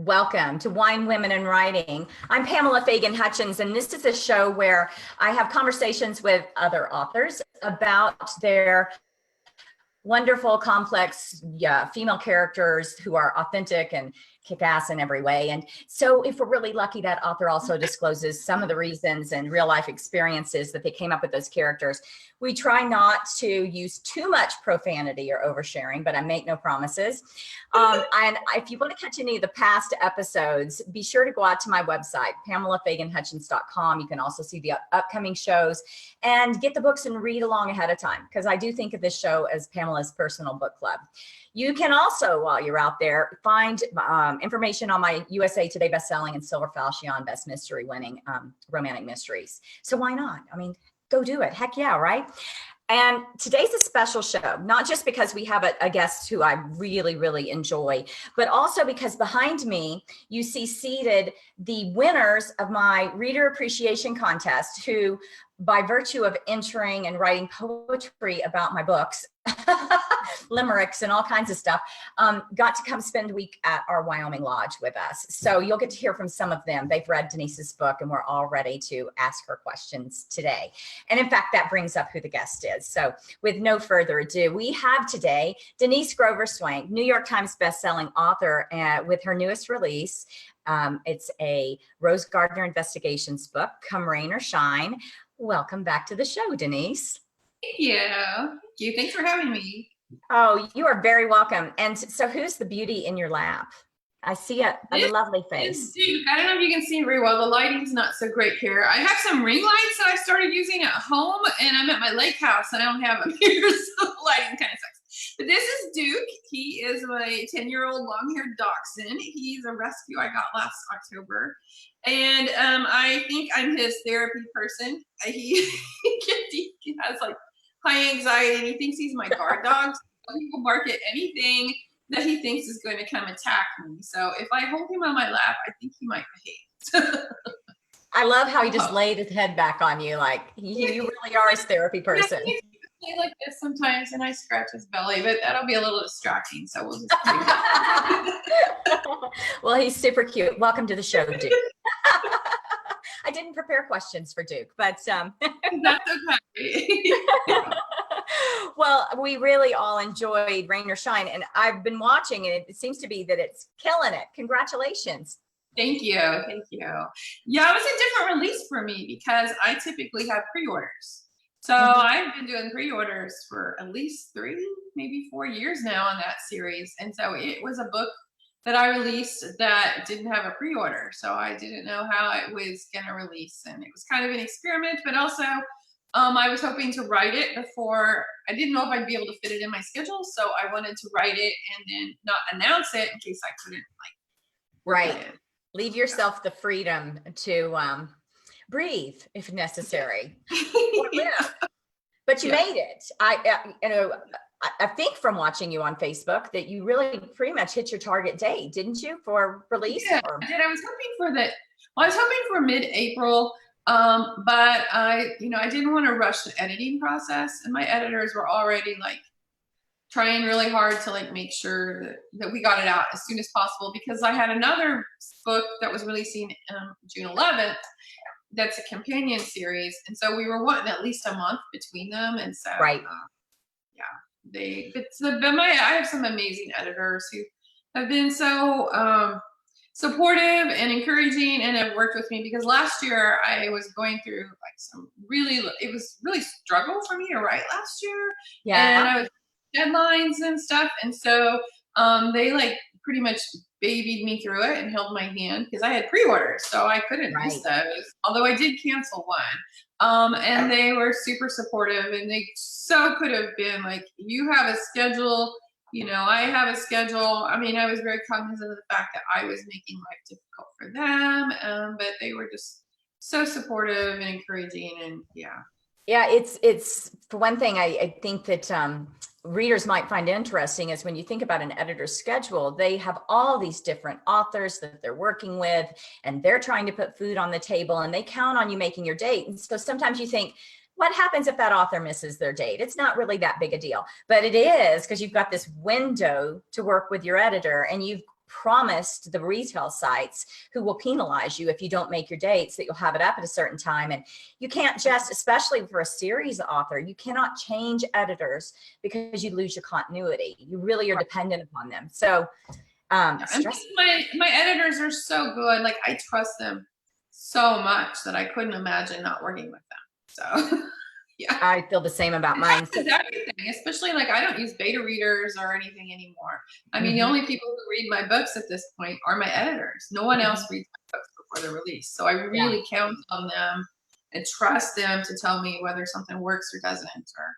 Welcome to Wine, Women, and Writing. I'm Pamela Fagan Hutchins, and this is a show where I have conversations with other authors about their wonderful, complex female characters who are authentic and kick ass in every way. And so if we're really lucky, that author also discloses some of the reasons and real life experiences that they came up with those characters. We try not to use too much profanity or oversharing, but I make no promises. And if you want to catch any of the past episodes, be sure to go out to my website, PamelaFaganHutchins.com. You can also see the upcoming shows and get the books and read along ahead of time, because I do think of this show as Pamela's personal book club. You can also, while you're out there, find information on my USA Today bestselling and Silver Falchion Best Mystery winning romantic mysteries. So why not? I mean, go do it. Heck yeah, right? And today's a special show, not just because we have a guest who I really, really enjoy, but also because behind me, you see seated the winners of my Reader Appreciation Contest, who, by virtue of entering and writing poetry about my books, limericks and all kinds of stuff, got to come spend a week at our Wyoming Lodge with us. So you'll get to hear from some of them. They've read Denise's book and we're all ready to ask her questions today. And in fact, that brings up who the guest is. So with no further ado, we have today Denise Grover Swank, New York Times bestselling author, with her newest release. It's a Rose Gardner Investigations book, Come Rain or Shine. Welcome back to the show, Denise. Thank you. Thank you. Thanks for having me. Oh, you are very welcome. And so who's the beauty in your lap? I see a lovely face. Duke. I don't know if you can see very well. The lighting's not so great here. I have some ring lights that I started using at home, and I'm at my lake house and I don't have them here, so the lighting kind of sucks. But this is Duke. He is my 10-year-old long-haired dachshund. He's a rescue I got last October. And I think I'm his therapy person. He has like high anxiety and he thinks he's my guard dog. So he will bark at anything that he thinks is going to come attack me. So if I hold him on my lap, I think he might behave. I love how he just laid his head back on you, like you really are his therapy person. Yeah, he like this sometimes, and I scratch his belly, but that'll be a little distracting. So we'll just leave it. Well, he's super cute. Welcome to the show, Duke. I didn't prepare questions for Duke, but that's okay. Well, we really all enjoyed Rain or Shine, and I've been watching, and it seems to be that it's killing it. Congratulations. Thank you. Thank you. Yeah, it was a different release for me because I typically have pre-orders. So I've been doing pre-orders for at least 3, maybe 4 years now on that series. And so it was a book that I released that didn't have a pre-order. So I didn't know how it was going to release. And it was kind of an experiment, but also I was hoping to write it before. I didn't know if I'd be able to fit it in my schedule. So I wanted to write it and then not announce it in case I couldn't right. Leave yourself the freedom to breathe if necessary. But you made it. I think from watching you on Facebook that you really pretty much hit your target date, didn't you, for release? Yeah, I did. I was hoping for that. Well, I was hoping for mid-April, but I didn't want to rush the editing process, and my editors were already trying really hard to make sure that we got it out as soon as possible, because I had another book that was releasing June 11th. That's a companion series, and so we were wanting at least a month between them, and so right. I have some amazing editors who have been so supportive and encouraging and have worked with me, because last year I was going through it was really struggle for me to write last year. Yeah. And I was deadlines and stuff. And so they pretty much babied me through it and held my hand, because I had pre-orders, so I couldn't miss those, although I did cancel one. And they were super supportive, and they so could have been you have a schedule, I have a schedule. I mean, I was very cognizant of the fact that I was making life difficult for them, but they were just so supportive and encouraging, and yeah, it's for one thing, I think that readers might find interesting is when you think about an editor's schedule, they have all these different authors that they're working with, and they're trying to put food on the table, and they count on you making your date. And so sometimes you think, what happens if that author misses their date? It's not really that big a deal, but it is, because you've got this window to work with your editor, and you've promised the retail sites, who will penalize you if you don't make your dates, that you'll have it up at a certain time. And you can't just, especially for a series author, you cannot change editors because you lose your continuity. You really are dependent upon them. So and my editors are so good. Like, I trust them so much that I couldn't imagine not working with them. So yeah, I feel the same about mine. Is everything, especially like I don't use beta readers or anything anymore. I mean, the only people who read my books at this point are my editors. No one else reads my books before they're released. So I really count on them and trust them to tell me whether something works or doesn't. Or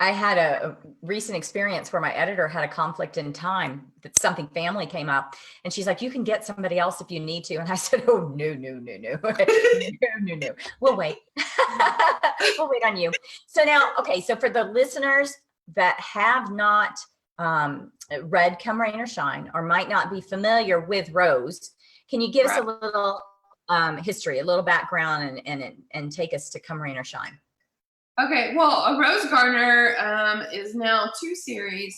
I had a recent experience where my editor had a conflict in time, that something family came up, and she's like, you can get somebody else if you need to. And I said, oh, no. No. We'll wait. We'll wait on you. So now, okay. So for the listeners that have not read Come Rain or Shine, or might not be familiar with Rose, can you give us a little history, a little background, and take us to Come Rain or Shine? Okay, well, Rose Gardner is now 2 series.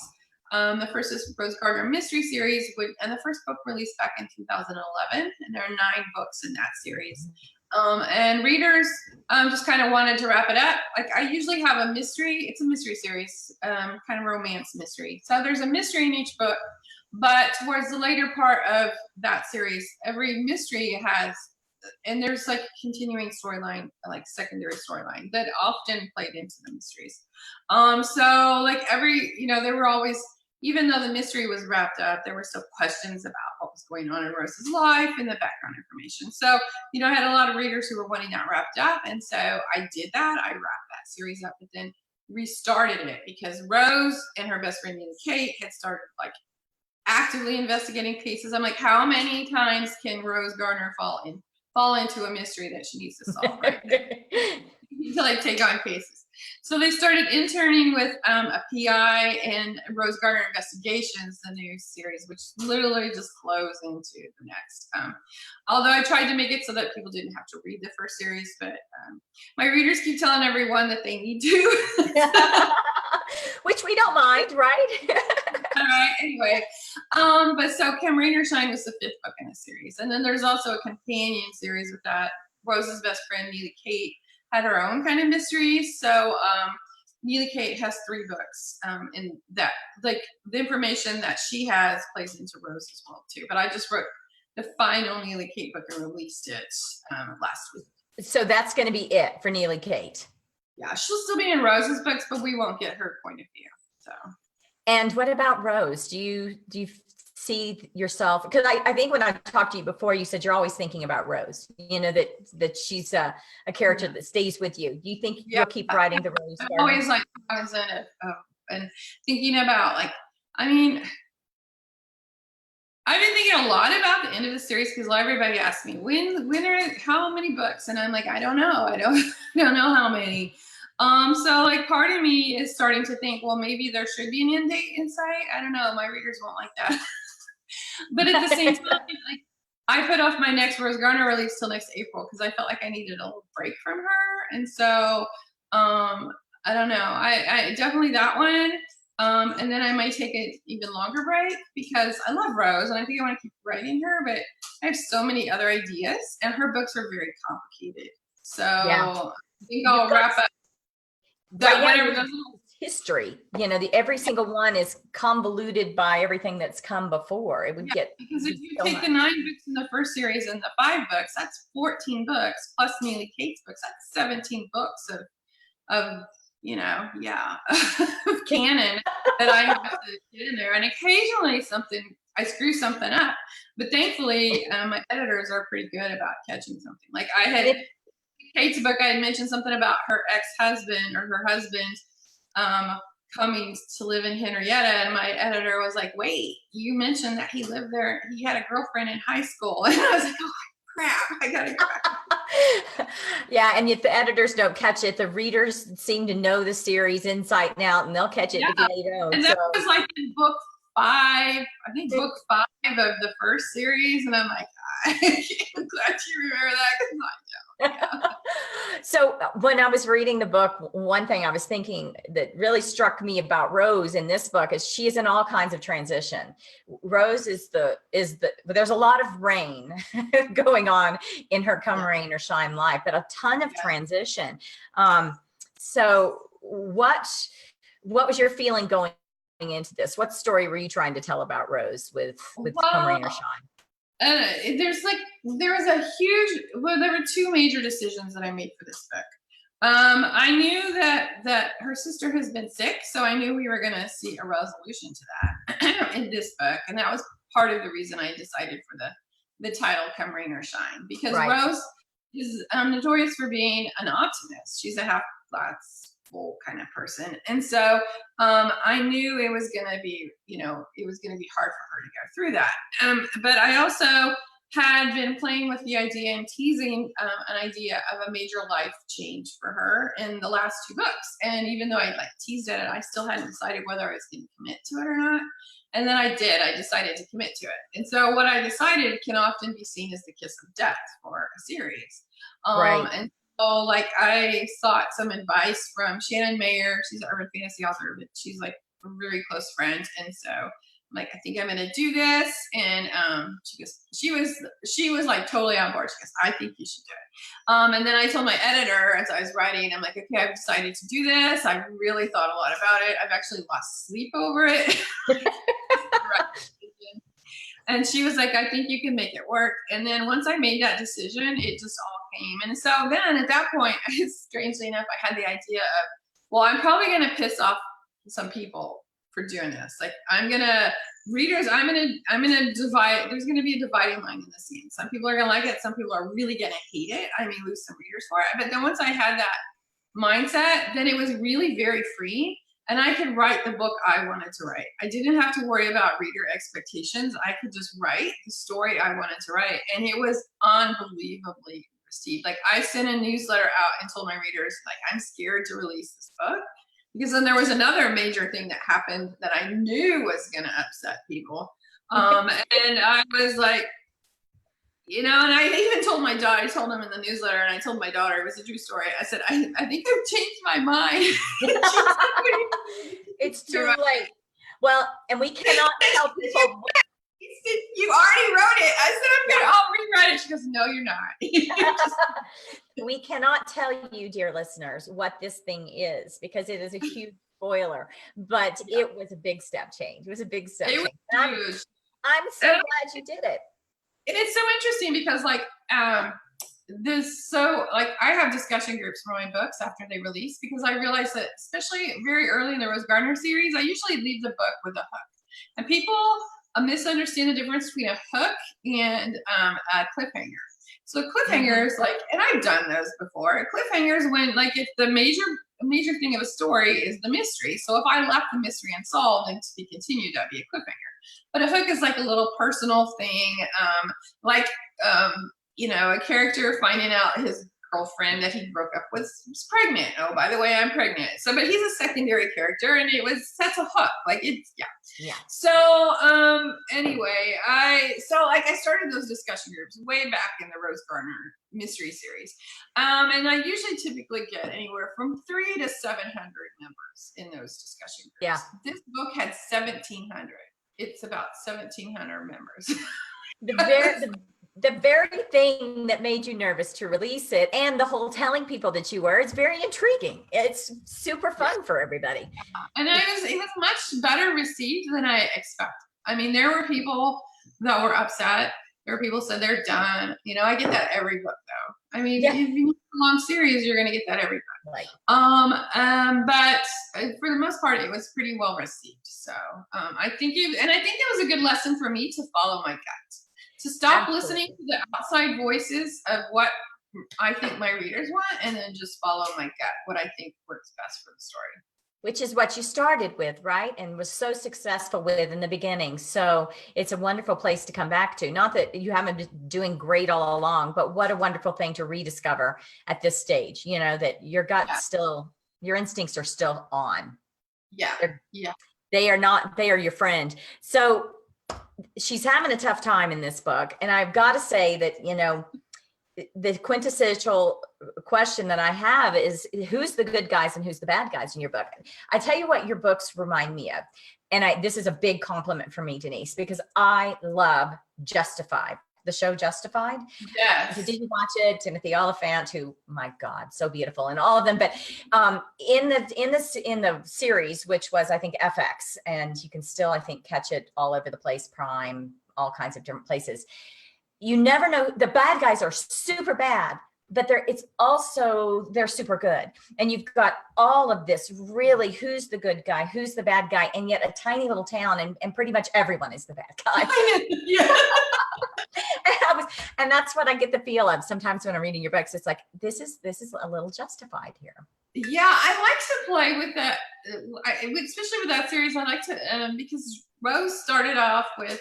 The first is Rose Gardner Mystery Series, and the first book released back in 2011, and there are 9 books in that series. And readers just kind of wanted to wrap it up. Like, I usually have a mystery. It's a mystery series, kind of romance mystery. So there's a mystery in each book, but towards the later part of that series, every mystery has, and there's like continuing storyline, like secondary storyline that often played into the mysteries. So like there were always, even though the mystery was wrapped up, there were still questions about what was going on in Rose's life and the background information. So, I had a lot of readers who were wanting that wrapped up. And so I did that. I wrapped that series up, but then restarted it because Rose and her best friend, Kate, had started like actively investigating cases. I'm like, how many times can Rose Gardner fall into a mystery that she needs to solve, right? Until I take on cases. So they started interning with a PI and Rose Gardner Investigations, the new series, which literally just flows into the next. Although I tried to make it so that people didn't have to read the first series, but my readers keep telling everyone that they need to. Which we don't mind, right? All right, anyway. But so Come Rain or Shine was the 5th book in the series. And then there's also a companion series with that. Rose's best friend, Neely Kate, had her own kind of mysteries. So Neely Kate has 3 books. And that, like, the information that she has plays into Rose's world too. But I just wrote the final Neely Kate book and released it last week. So that's going to be it for Neely Kate. Yeah, she'll still be in Rose's books, but we won't get her point of view. So. And what about Rose? Do you see yourself? Because I think when I talked to you before, you said you're always thinking about Rose. That she's a character that stays with you. Do you think you'll keep writing the Rose? I'm always like cognizant of and thinking about, like, I mean, I've been thinking a lot about the end of the series because everybody asks me how many books, and I'm like, I don't know. I don't know how many. So like part of me is starting to think, well, maybe there should be an end date in sight. I don't know. My readers won't like that. But at the same time, like, I put off my next Rose Gardner release till next April because I felt like I needed a little break from her. And so I don't know. I definitely that one. And then I might take an even longer break because I love Rose and I think I want to keep writing her, but I have so many other ideas and her books are very complicated. So I think I'll wrap up that whatever history. Every single one is convoluted by everything that's come before. It would get, because if you take the 9 books in the first series and the 5 books, that's 14 books plus Neely Kate's books. That's 17 books of canon that I have to get in there. And occasionally I screw something up, but thankfully my editors are pretty good about catching something. Like I had Kate's book, I had mentioned something about her ex-husband or her husband coming to live in Henrietta, and my editor was like, wait, you mentioned that he lived there, he had a girlfriend in high school. And I was like, oh crap, I gotta go. Yeah, and if the editors don't catch it, the readers seem to know the series inside and out, and they'll catch it later on. And that was like in book 5, I think book 5 of the first series, and I'm like, I'm glad you remember that because I don't. So when I was reading the book, one thing I was thinking that really struck me about Rose in this book is she is in all kinds of transition. Rose there's a lot of rain going on in her come rain or shine life, but a ton of transition. So what was your feeling going into this? What story were you trying to tell about Rose with come rain or shine? There were two major decisions that I made for this book. I knew that her sister has been sick, so I knew we were going to see a resolution to that in this book, and that was part of the reason I decided for the title "Come Rain or Shine," because Rose is notorious for being an optimist. She's a half glass full kind of person, and so I knew it was going to be, it was going to be hard for her to go through that. But I also had been playing with the idea and teasing an idea of a major life change for her in the last two books. And even though I teased at it, I still hadn't decided whether I was going to commit to it or not. And then I did. I decided to commit to it. And so what I decided can often be seen as the kiss of death for a series. And so I sought some advice from Shannon Mayer. She's an urban fantasy author, but she's a very close friend. And so I think I'm going to do this. And she was totally on board. She goes, I think you should do it. And then I told my editor as I was writing, I'm like, okay, I've decided to do this. I've really thought a lot about it. I've actually lost sleep over it. And she was like, I think you can make it work. And then once I made that decision, it just all came. And so then at that point, strangely enough, I had the idea of, well, I'm probably going to piss off some people for doing this. I'm going to divide, there's going to be a dividing line in the scene. Some people are going to like it. Some people are really going to hate it. I may lose some readers for it. But then once I had that mindset, then it was really very free. And I could write the book I wanted to write. I didn't have to worry about reader expectations. I could just write the story I wanted to write. And it was unbelievably received. I sent a newsletter out and told my readers, I'm scared to release this book. Because then there was another major thing that happened that I knew was going to upset people. And I was like, and I even told my daughter, I told him in the newsletter, and I told my daughter, it was a true story. I said, I think I've changed my mind. It's too late. Well, and we cannot tell people. You already wrote it. I said, I'll rewrite it. She goes, no, you're not. We cannot tell you, dear listeners, what this thing is, because it is a huge spoiler, but it was a big step change. It was a big step change. Huge. I'm so glad you did it. And it's so interesting because I have discussion groups for my books after they release, because I realized that especially very early in the Rose Gardner series, I usually leave the book with a hook, and people misunderstand the difference between a hook and a cliffhanger. So cliffhangers, and I've done those before. A cliffhanger is when, if the major thing of a story is the mystery. So if I left the mystery unsolved and to be continued, that'd be a cliffhanger. But a hook is a little personal thing, a character finding out his girlfriend that he broke up with was pregnant. Oh, by the way, I'm pregnant. So, but he's a secondary character, and that's a hook. Yeah. So, anyway, I started those discussion groups way back in the Rose Gardner mystery series. And I usually typically get anywhere from 300 to 700 members in those discussion groups. Yeah. This book had 1,700. It's about 1,700 members. The very thing that made you nervous to release it, and the whole telling people that you were, it's very intriguing. It's super fun for everybody. And it was much better received than I expected. I mean, there were people that were upset. There were people who said they're done. I get that every book though. I mean, if you have a long series, you're going to get that every book. Right. But for the most part, it was pretty well received. So I think it was a good lesson for me to follow my gut. To stop listening to the outside voices of what I think my readers want, and then just follow my gut, what I think works best for the story. Which is what you started with, right? And was so successful with in the beginning. So it's a wonderful place to come back to. Not that you haven't been doing great all along, but what a wonderful thing to rediscover at this stage, that your gut your instincts are still on. Yeah. They are your friend. So she's having a tough time in this book. And I've got to say that, the quintessential question that I have is, who's the good guys and who's the bad guys in your book? I tell you what your books remind me of. And this is a big compliment for me, Denise, because I love Justified, the show Justified. Yes. If you didn't watch it, Timothy Oliphant, who, my God, so beautiful in all of them. But in the series, which was, I think, FX, and you can still, I think, catch it all over the place, Prime, all kinds of different places. You never know. The bad guys are super bad, but they're super good. And you've got all of this really, who's the good guy, who's the bad guy, and yet a tiny little town, and pretty much everyone is the bad guy. Yeah. And that's what I get the feel of sometimes when I'm reading your books. It's like, this is a little Justified here. Yeah, I like to play with that, especially with that series. I like to, because Rose started off with,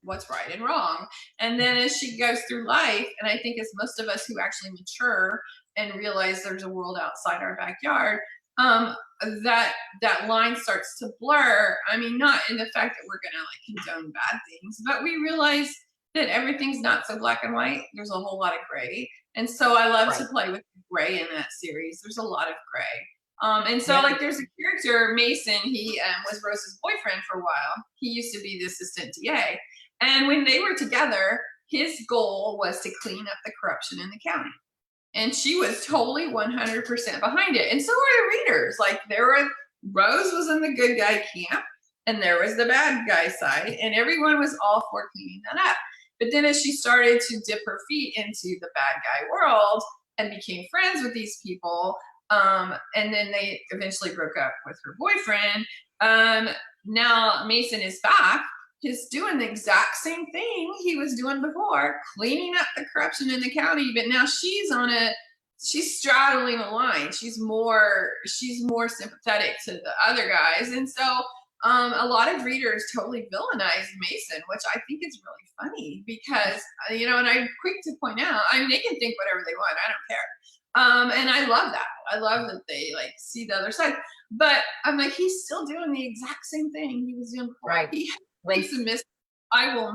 what's right and wrong. And then as she goes through life, and I think as most of us who actually mature and realize there's a world outside our backyard, that line starts to blur. I mean, not in the fact that we're going to like condone bad things, but we realize that everything's not so black and white. There's a whole lot of gray. And so I love to play with gray in that series. There's a lot of gray. And so like there's a character, Mason, he was Rose's boyfriend for a while. He used to be the assistant DA. And when they were together, his goal was to clean up the corruption in the county. And she was totally 100% behind it. And so were the readers. Like Rose was in the good guy camp and there was the bad guy side, and everyone was all for cleaning that up. But then as she started to dip her feet into the bad guy world and became friends with these people, and then they eventually broke up with her boyfriend. Now Mason is back. He's doing the exact same thing he was doing before, cleaning up the corruption in the county. But now she's straddling a line. She's more sympathetic to the other guys. And so a lot of readers totally villainize Mason, which I think is really funny because, and I'm quick to point out, they can think whatever they want. I don't care. And I love that. I love that they like see the other side. But I'm like, he's still doing the exact same thing he was doing before. Right. He makes a mistake. I will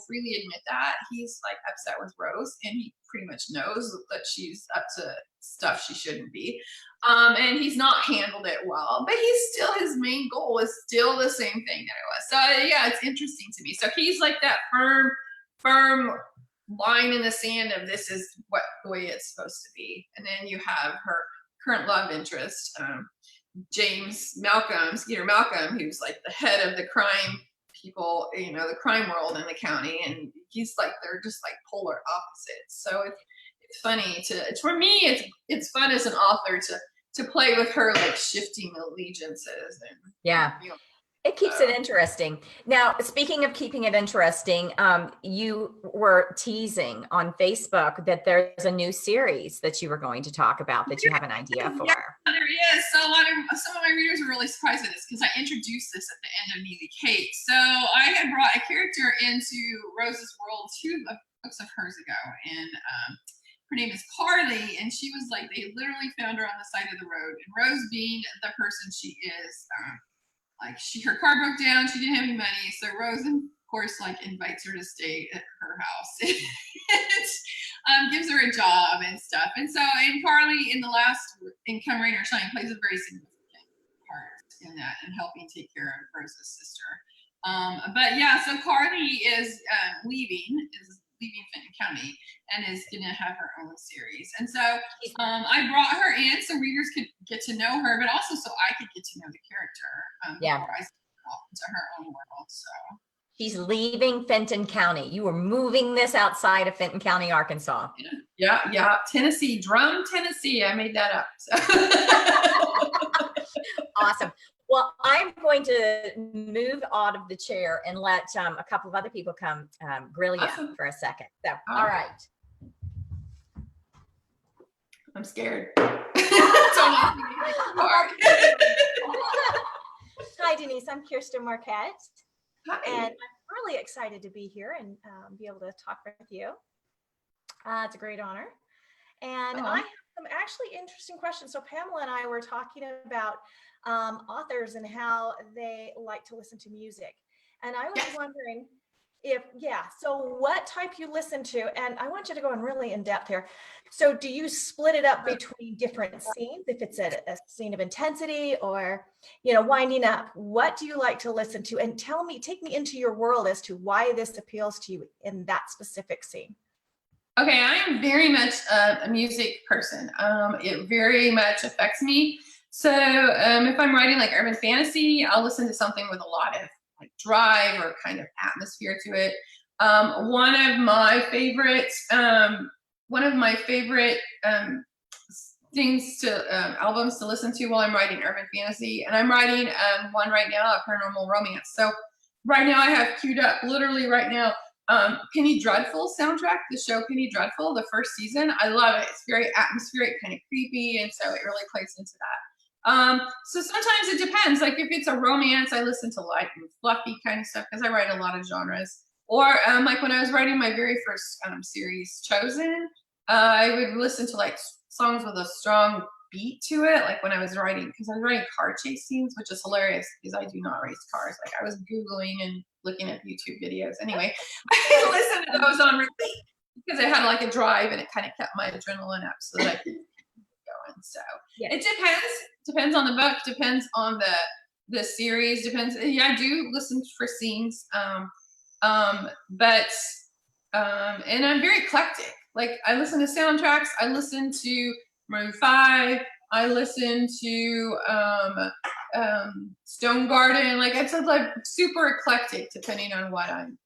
freely admit that he's like upset with Rose, and he pretty much knows that she's up to stuff she shouldn't be. And he's not handled it well, but his main goal is still the same thing that it was. So yeah, it's interesting to me. So he's like that firm line in the sand of this is the way it's supposed to be. And then you have her current love interest, James Malcolm, Skeeter Malcolm, who's like the head of the crime people, the crime world in the county, and he's like, they're just like polar opposites. So it's funny for me, it's fun as an author to play with her like shifting allegiances and it keeps it interesting. Now, speaking of keeping it interesting, you were teasing on Facebook that there's a new series that you were going to talk about that you have an idea for. Yeah, there is. So some of my readers were really surprised at this because I introduced this at the end of Neely Kate. So I had brought a character into Rose's world 2 books of hers ago, and her name is Carly, and she was like, they literally found her on the side of the road. And Rose, being the person she is, her car broke down, she didn't have any money, so Rose, of course, like invites her to stay at her house and gives her a job and stuff. And so, and Carly in the last in Come Rain or Shine plays a very significant part in that and helping take care of Rose's sister. But yeah, so Carly is leaving Fenton County and is going to have her own series. And so I brought her in so readers could get to know her, but also so I could get to know the character before I sent off into her own world. So she's leaving Fenton County. You were moving this outside of Fenton County, Arkansas. Yeah. Tennessee, Drum, Tennessee. I made that up. So. Awesome. Well, I'm going to move out of the chair and let a couple of other people come grill you for a second. So, all right. I'm scared. Hi, Denise. I'm Kirsten Marquette. Hi. And I'm really excited to be here and be able to talk with you. It's a great honor. And I have some actually interesting questions. So Pamela and I were talking about authors and how they like to listen to music. And I was wondering, So what type you listen to, and I want you to go in really in depth here. So do you split it up between different scenes? If it's a scene of intensity or, winding up, what do you like to listen to? And take me into your world as to why this appeals to you in that specific scene. Okay, I am very much a music person. It very much affects me. So if I'm writing like urban fantasy, I'll listen to something with a lot of like drive or kind of atmosphere to it. One of my favorite things to albums to listen to while I'm writing urban fantasy, and I'm writing one right now, a paranormal romance. So right now I have queued up, literally right now, Penny Dreadful soundtrack, the show Penny Dreadful, the first season. I love it. It's very atmospheric, kind of creepy, and so it really plays into that. So sometimes it depends. Like if it's a romance, I listen to light and fluffy kind of stuff because I write a lot of genres. Or like when I was writing my very first series, Chosen, I would listen to like songs with a strong beat to it, like when I was writing, because I was writing car chase scenes, which is hilarious because I do not race cars. Like I was Googling and looking at YouTube videos. Anyway, I listened to those on repeat because it had like a drive and it kind of kept my adrenaline up so that I could keep going. So it depends on the book, depends on the series, depends. Yeah, I do listen for scenes, but and I'm very eclectic. Like I listen to soundtracks, I listen to Maroon 5, I listen to Stone Garden. Like it's like super eclectic depending on what I'm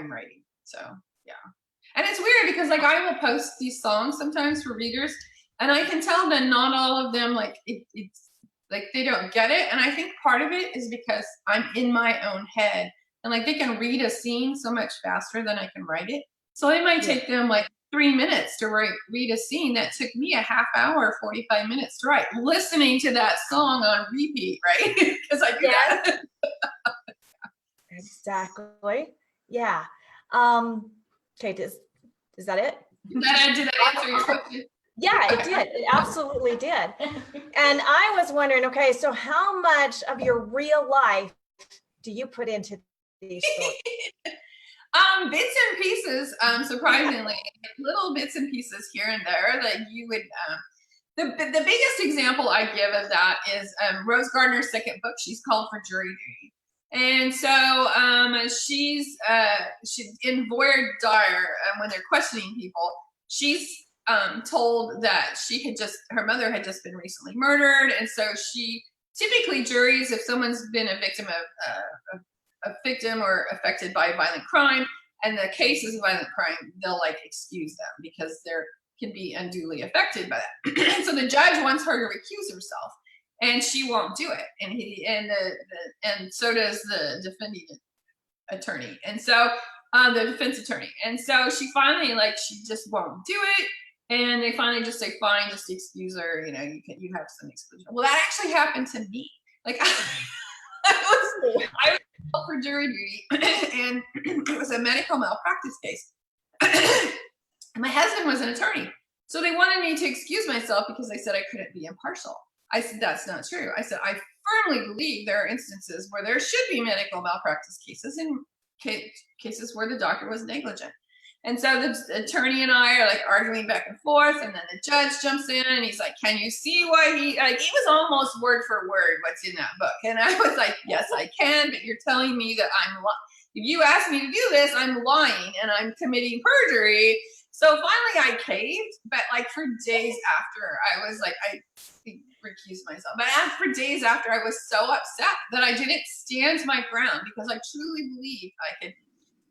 writing. So yeah. And it's weird because like I will post these songs sometimes for readers and I can tell that not all of them like it's like they don't get it. And I think part of it is because I'm in my own head and like they can read a scene so much faster than I can write it. So it might take them like 3 minutes to read a scene that took me a half hour, 45 minutes to write, listening to that song on repeat, right? Because I do that. Exactly. Yeah. Okay, is that it? Did that answer your question? Yeah, it did. It absolutely did. And I was wondering, okay, so how much of your real life do you put into these stories? Bits and pieces, surprisingly, little bits and pieces here and there that you would, the biggest example I give of that is Rose Gardner's second book. She's called for jury duty. And so she's in voir dire when they're questioning people, she's told that her mother had just been recently murdered. And so typically juries, if someone's been a victim or affected by a violent crime and the case is a violent crime, they'll like excuse them because they can be unduly affected by that. And so the judge wants her to recuse herself and she won't do it. And so does the defending attorney. And so the defense attorney. And so she finally she just won't do it. And they finally just say, fine, just excuse her. You have some exclusion. Well, that actually happened to me. Like I was for jury duty and it was a medical malpractice case. And my husband was an attorney. So they wanted me to excuse myself because they said I couldn't be impartial. I said, that's not true. I said, I firmly believe there are instances where there should be medical malpractice cases and cases where the doctor was negligent. And so the attorney and I are like arguing back and forth, and then the judge jumps in and he's like, can you see why he was almost word for word what's in that book. And I was like, yes, I can, but you're telling me that if you ask me to do this, I'm lying and I'm committing perjury. So finally I caved, but like for days after I was like, I recused myself. But for days after I was so upset that I didn't stand my ground because I truly believed I could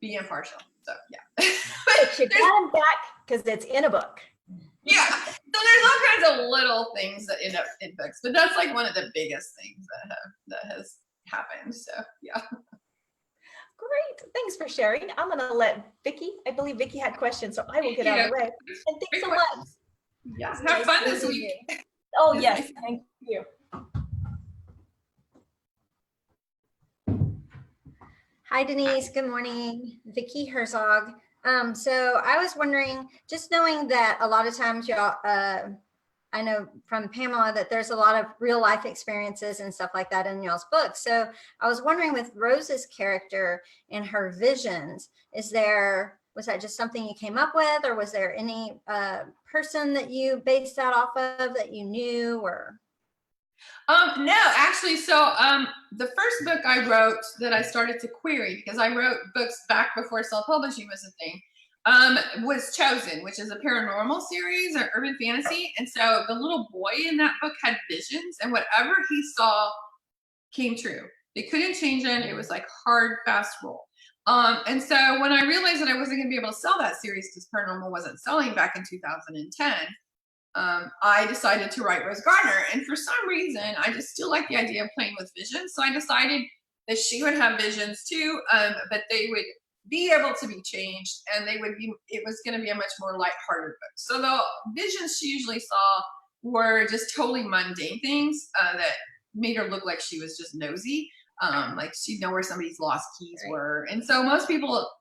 be impartial. So yeah. But you got him back because it's in a book. Yeah. So there's all kinds of little things that end up in books, but that's like one of the biggest things that has happened. So yeah. Great. Thanks for sharing. I'm going to let Vicki. I believe Vicki had questions, so I will get out of the way. And thanks so much. Yeah. Have fun this week. Oh yes. Thank you. Hi, Denise. Good morning. Vicki Herzog. So I was wondering, just knowing that a lot of times y'all, I know from Pamela that there's a lot of real life experiences and stuff like that in y'all's book. So I was wondering with Rose's character and her visions, was that just something you came up with, or was there any person that you based that off of that you knew, or? No, actually, so the first book I wrote that I started to query, because I wrote books back before self-publishing was a thing, was Chosen, which is a paranormal series or urban fantasy. And so the little boy in that book had visions, and whatever he saw came true. They couldn't change it. It was like hard, fast roll. And so when I realized that I wasn't going to be able to sell that series because paranormal wasn't selling back in 2010, I decided to write Rose Gardner. And for some reason, I just still like the idea of playing with visions. So I decided that she would have visions too, but they would be able to be changed, and it was going to be a much more lighthearted book. So the visions she usually saw were just totally mundane things that made her look like she was just nosy. Like she'd know where somebody's lost keys were. And so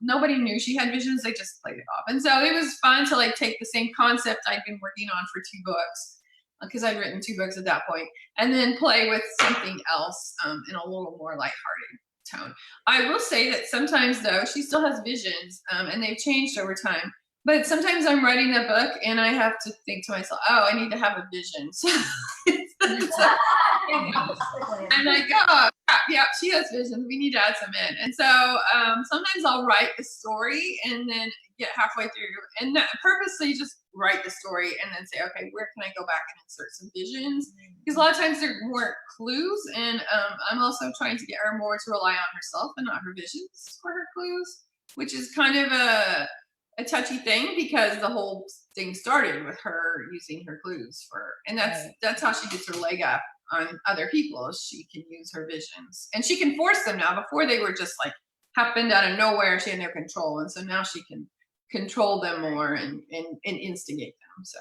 nobody knew she had visions. They just played it off. And so it was fun to like take the same concept I'd been working on for 2 books, because I'd written 2 books at that point, and then play with something else in a little more lighthearted tone. I will say that sometimes though, she still has visions, and they've changed over time. But sometimes I'm writing a book and I have to think to myself, oh, I need to have a vision. So I'm like, oh, crap, yeah, she has visions. We need to add some in. And so sometimes I'll write the story and then get halfway through and purposely just write the story and then say, okay, where can I go back and insert some visions? Because a lot of times there weren't clues. And I'm also trying to get her more to rely on herself and not her visions for her clues, which is kind of a touchy thing, because the whole thing started with her using her clues and that's how she gets her leg up on other people. She can use her visions, and she can force them now. Before they were just like happened out of nowhere, she had no control, and so now she can control them more and instigate them. So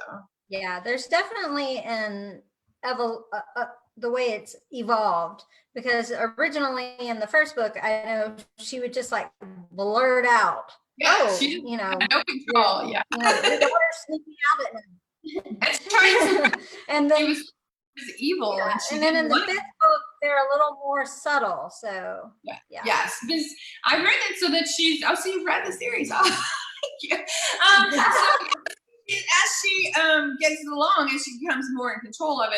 Yeah, there's definitely the way it's evolved, because originally in the first book, I know she would just like blurt out. Yeah, oh, she you know, no control. Yeah, your daughter's sneaking out at night. and she tried to, And then she was evil, yeah, and she and then didn't in the want 5th book, they're a little more subtle. So yeah. yeah. Yes, because I've written it so that she's. Oh, so you've read the series. Oh, thank you. So as she gets along and she becomes more in control of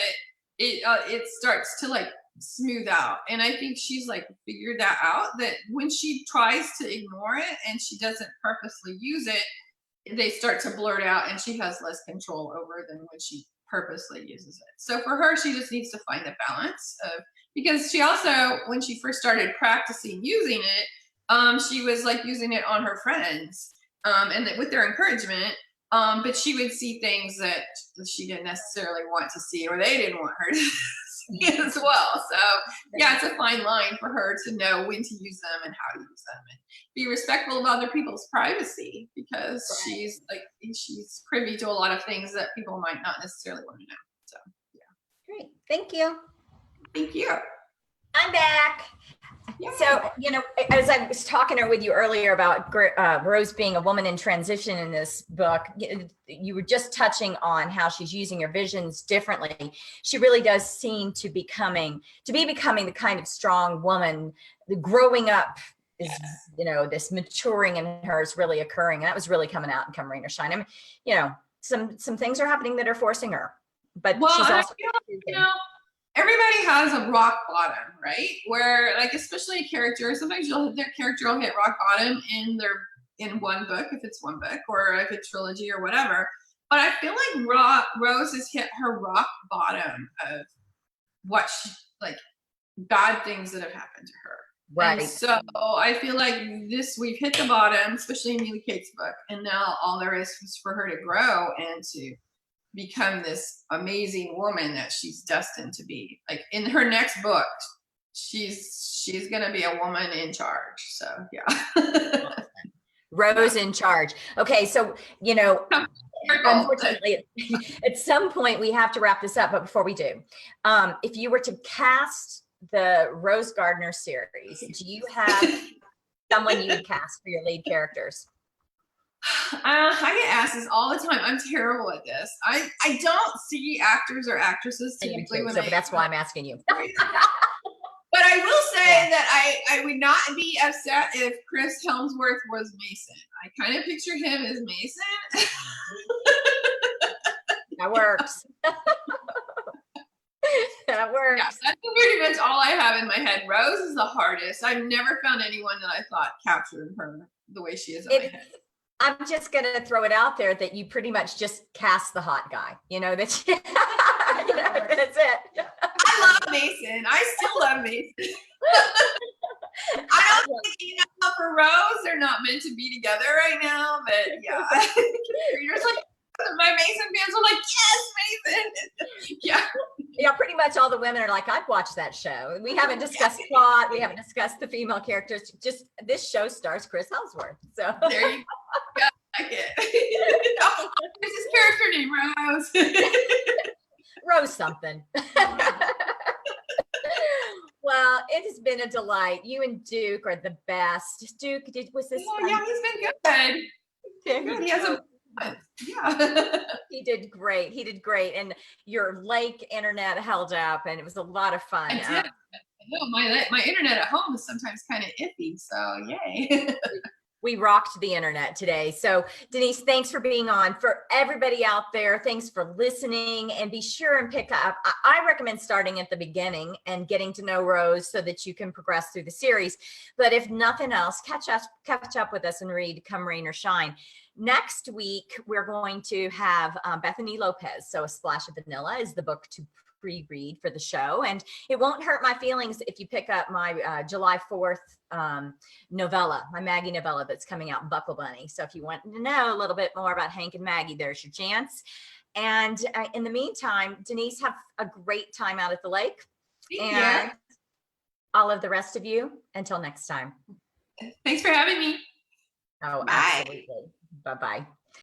it starts to like smooth out. And I think she's like figured that out, that when she tries to ignore it and she doesn't purposely use it, they start to blurt out, and she has less control over than when she purposely uses it. So for her, she just needs to find the balance of, because she also, when she first started practicing using it, she was like using it on her friends, and with their encouragement, but she would see things that she didn't necessarily want to see, or they didn't want her to see as well. So yeah, it's a fine line for her to know when to use them and how to use them, and be respectful of other people's privacy, because she's privy to a lot of things that people might not necessarily want to know. So yeah. Great. Thank you. Thank you. I'm back. Yeah. So, as I was talking with you earlier about Rose being a woman in transition in this book, you were just touching on how she's using her visions differently. She really does seem to be becoming the kind of strong woman. The growing up is, this maturing in her is really occurring. And that was really coming out and come rain or shine. I mean, some things are happening that are forcing her, but she's also, everybody has a rock bottom, right? Where, like, especially a character, sometimes their character will hit rock bottom in one book, if it's one book, or if it's trilogy or whatever. But I feel like Rose has hit her rock bottom of bad things that have happened to her. right. And so I feel like we've hit the bottom, especially in Neely Kate's book, and now all there is for her to grow and to become this amazing woman that she's destined to be. Like in her next book, she's gonna be a woman in charge. So yeah. Rose in charge. Okay, so unfortunately, at some point we have to wrap this up, but before we do, if you were to cast the Rose Gardner series, do you have someone you would cast for your lead characters? I get asked this all the time. I'm terrible at this. I don't see actors or actresses I am typically too, when so that's why I'm asking you. But I will say that I would not be upset if Chris Helmsworth was Mason. I kind of picture him as Mason. That works. That works. Yeah, that's pretty much all I have in my head. Rose is the hardest. I've never found anyone that I thought captured her the way she is in my head. I'm just going to throw it out there that you pretty much just cast the hot guy, you know, that you, you know, that's it. I love Mason. I still love Mason. I don't think, you know, for Rose, they're not meant to be together right now, but yeah. Readers like, my Mason fans are like, yes, Mason. Yeah. Yeah, pretty much all the women are like, I've watched that show. We haven't discussed plot. We haven't discussed the female characters. Just this show stars Chris Helmsworth. So there you go. Yeah, I like it. Oh, what's his character name? Rose. Rose something. Well, it has been a delight. You and Duke are the best. Duke, was this? Oh, yeah, he's been good. He has a yeah. He did great. He did great. And your lake internet held up and it was a lot of fun. I did. No, my internet at home is sometimes kind of iffy. So yay. We rocked the internet today. So Denise, thanks for being on. For everybody out there, thanks for listening, and be sure and pick up. I recommend starting at the beginning and getting to know Rose so that you can progress through the series. But if nothing else, catch up with us and read Come Rain or Shine. Next week, we're going to have Bethany Lopez. So A Splash of Vanilla is the book to pre-read for the show. And it won't hurt my feelings if you pick up my July 4th novella, my Maggie novella that's coming out in Buckle Bunny. So if you want to know a little bit more about Hank and Maggie, there's your chance. And in the meantime, Denise, have a great time out at the lake. And all of the rest of you, until next time. Thanks for having me. Oh, Bye. absolutely. Bye-bye.